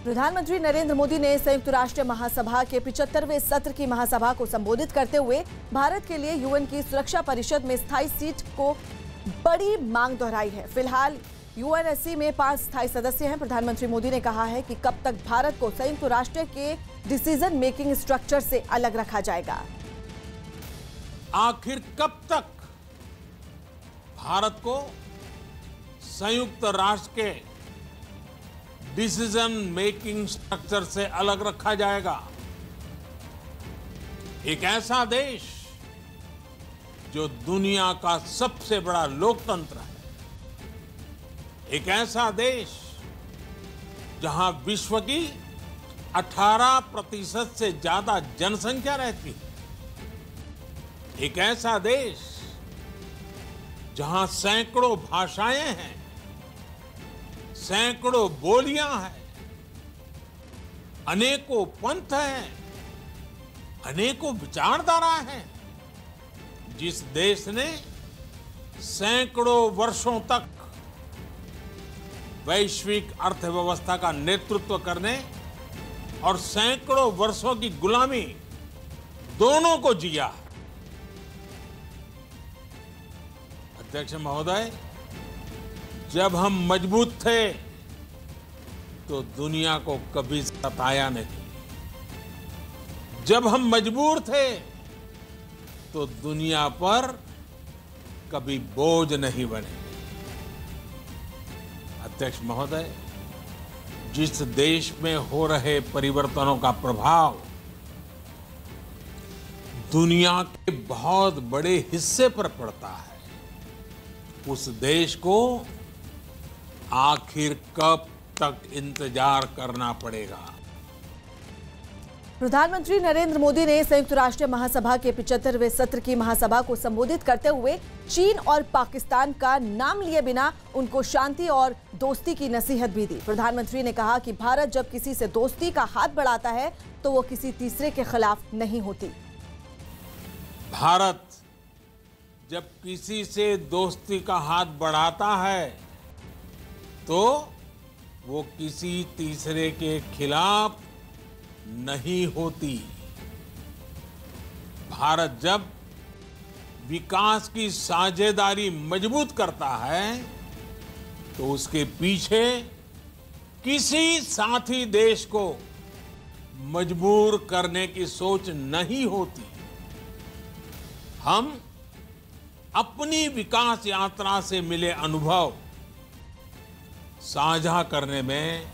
प्रधानमंत्री नरेंद्र मोदी ने संयुक्त राष्ट्र महासभा के 75वें सत्र की महासभा को संबोधित करते हुए भारत के लिए यूएन की सुरक्षा परिषद में स्थायी सीट को बड़ी मांग दोहराई है। फिलहाल यूएनएससी में 5 स्थायी सदस्य हैं। प्रधानमंत्री मोदी ने कहा है कि कब तक भारत को संयुक्त राष्ट्र के डिसीजन मेकिंग स्ट्रक्चर से अलग रखा जाएगा। आखिर कब तक भारत को संयुक्त राष्ट्र के डिसीजन मेकिंग स्ट्रक्चर से अलग रखा जाएगा। एक ऐसा देश जो दुनिया का सबसे बड़ा लोकतंत्र है, एक ऐसा देश जहां विश्व की 18% से ज्यादा जनसंख्या रहती है, एक ऐसा देश जहां सैकड़ों भाषाएं हैं, सैकड़ों बोलियां हैं, अनेकों पंथ हैं, अनेकों विचारधारा हैं, जिस देश ने सैकड़ों वर्षों तक वैश्विक अर्थव्यवस्था का नेतृत्व करने और सैकड़ों वर्षों की गुलामी दोनों को जिया। अध्यक्ष महोदय, जब हम मजबूत थे तो दुनिया को कभी सताया नहीं। जब हम मजबूर थे तो दुनिया पर कभी बोझ नहीं बने। अध्यक्ष महोदय, जिस देश में हो रहे परिवर्तनों का प्रभाव दुनिया के बहुत बड़े हिस्से पर पड़ता है, उस देश को आखिर कब तक इंतजार करना पड़ेगा। प्रधानमंत्री नरेंद्र मोदी ने संयुक्त राष्ट्र महासभा के 75वें सत्र की महासभा को संबोधित करते हुए चीन और पाकिस्तान का नाम लिए बिना उनको शांति और दोस्ती की नसीहत भी दी। प्रधानमंत्री ने कहा कि भारत जब किसी से दोस्ती का हाथ बढ़ाता है तो वो किसी तीसरे के खिलाफ नहीं होती। भारत जब किसी से दोस्ती का हाथ बढ़ाता है तो वो किसी तीसरे के खिलाफ नहीं होती। भारत जब विकास की साझेदारी मजबूत करता है तो उसके पीछे किसी साथी देश को मजबूर करने की सोच नहीं होती। हम अपनी विकास यात्रा से मिले अनुभव साझा करने में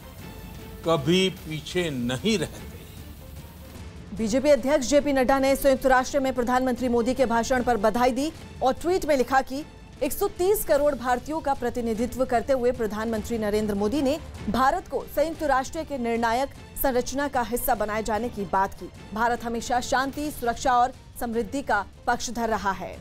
कभी पीछे नहीं रहते। बीजेपी अध्यक्ष जेपी नड्डा ने संयुक्त राष्ट्र में प्रधानमंत्री मोदी के भाषण पर बधाई दी और ट्वीट में लिखा कि 130 करोड़ भारतीयों का प्रतिनिधित्व करते हुए प्रधानमंत्री नरेंद्र मोदी ने भारत को संयुक्त राष्ट्र के निर्णायक संरचना का हिस्सा बनाए जाने की बात की। भारत हमेशा शांति, सुरक्षा और समृद्धि का पक्षधर रहा है।